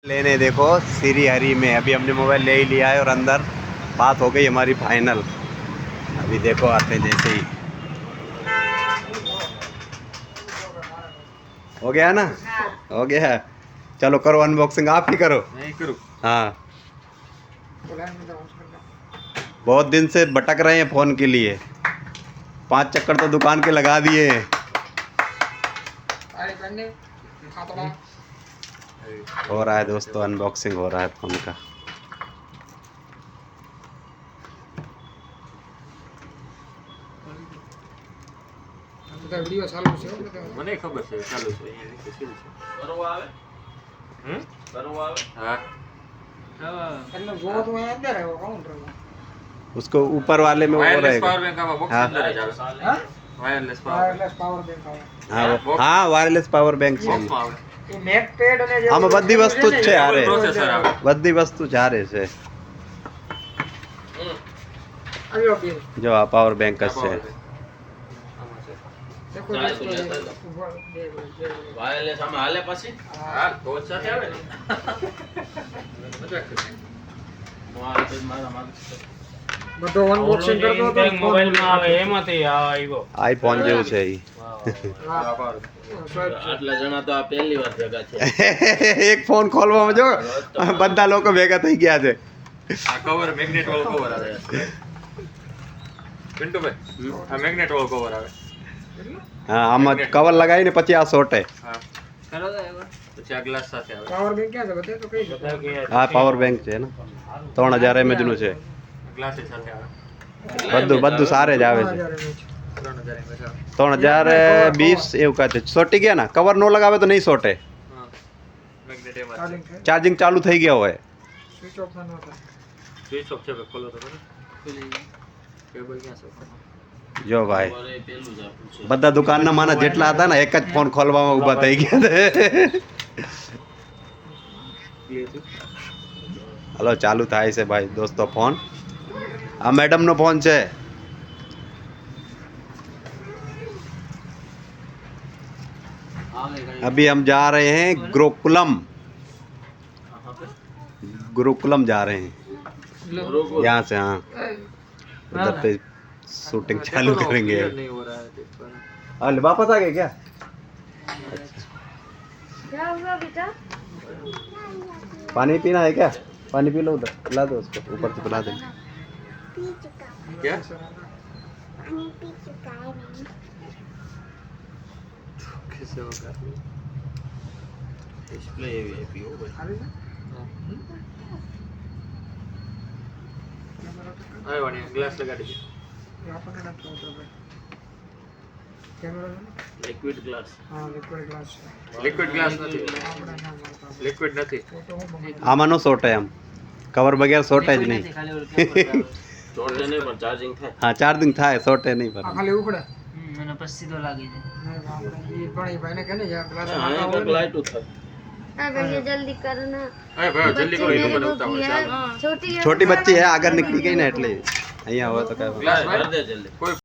लेने देखो श्री हरि में अभी हमने मोबाइल ले ही लिया है और अंदर बात हो गई हमारी फाइनल। अभी देखो आते हैं जैसे ही हो गया ना। हो गया है। चलो करो अनबॉक्सिंग, आप ही करो। नहीं करूँ? हाँ, बहुत दिन से भटक रहे हैं फ़ोन के लिए, 5 चक्कर तो दुकान के लगा दिए हैं। हो रहा है दोस्तों, अनबॉक्सिंग हो रहा है फ़ोन का। વિડિયો ચાલુ છે મને ખબર છે ચાલુ છે અહીંયા નીચે સીલ છે બરોબર આવે બરોબર આવે હા એટલે જો તો અહીંયા અંદર આવ્યો કાઉન્ટર उसको ऊपर वाले में वो रहेगा। पावर बैंक आवा बॉक्स अंदर જ આવે હા વાયરલેસ પાવર બેંક આવે हाँ हाँ वायरलेस पावर बैंक છે આવે એ મેક પેડ અને જે આમાં બધી વસ્તુ જ છે હારે, પ્રોસેસર આવે બધી વસ્તુ જ હારે છે। આવ્યો બિલ જો આ પાવર બેંક જ છે। देखो વાયરલેસ આમાં હાલે પછી હા ટોચ સાથે આવે ને મજાક કરે મારા મારા બધો અનબોક્સિંગ કરતો હતો મોબાઈલ માં આવે એમાંથી આવ્યો આઈફોન જેવું છે ઈ। આટલા જણા તો આ પહેલી વાર ભેગા છે એક ફોન ખોલવામાં જો બધા લોકો ભેગા થઈ ગયા છે। આ કવર મેગ્નેટ વાળો કવર આવે પિન્ટુ ભાઈ આ મેગ્નેટ વાળો કવર આવે હા આમાં કવર લગાવીને પછી આ સોટે। હા કરો તો એકવાર પછી આ ગ્લાસ સાથે આવે પાવર બેંક ક્યાં છે બતાય તો કઈ દે આ પાવર બેંક છે ને 3000 mAh નું છે। ગ્લાસ સાથે આવે બધું સારે જ આવે છે। 3000 mAh આવે 3020 એવું કહે છે। સોટી ગયા ના કવર નો લગાવે તો નહીં સોટે। હા મેગ્નેટ એમાં ચાર્જિંગ થાય ચાર્જિંગ ચાલુ થઈ ગયા હોય। સ્વિચ ઓફ ન થાય સ્વિચ ઓફ છે ખોલો તો ખરો કેબલ ક્યાં છે જો ભાઈ પેલું જ આપણું છે બધા દુકાનના માના જેટલા હતા ને એક જ ફોન ખોલવામાં ઊભા થઈ ગયા છે। હલો ચાલુ થાય છે ભાઈ दोस्तों फोन। આ मैडम નો फोन છે। अभी हम जा रहे हैं गुरुकुलम जा रहे हैं यहाँ से। हाँ उधर पे शूटिंग चालू करेंगे। नहीं हो रहा है अरे वापस आ गए क्या? क्या हुआ बेटा? पानी पीना है क्या? पानी पी लो, उधर पिला दो उसको, ऊपर से पिला देंगे। क्या कैसे होगा ડિસ્પ્લે એવી આપી હો ભાઈ आयो ने ग्लास लगा दीजिए આપણને નથી આવતો ભાઈ કેમેરા લિક્વિડ ગ્લાસ હા લિક્વિડ ગ્લાસ છે लिक्विड ग्लास નથી આપણે ના મળતા लिक्विड નથી ફોટો હું મંગાવી આમાં નો સોટે એમ કવર બગેર સોટે જ નહીં। ચોટે નહીં પણ ચાર્જિંગ થાય હા ચાર્જિંગ થાય, સોટે નહીં આ પર। ખાલી ઉપડે મને પછી સીધો લાગી જાય। નહીં આપણે એ પણ એ ભાઈને કે ને યાર ગ્લાસ હા નાખા તો હોય ને લાઈટ થાય हाँ भैया जल्दी करना। अरे भाई जल्दी करो ये तो मेरे को बनाता हूं किया है। चलो छोटी छोटी बच्ची है आगर निकली गई ना એટલે અહીંયા હોય તો કઈ ग्लास ભર દે જલ્દી कोई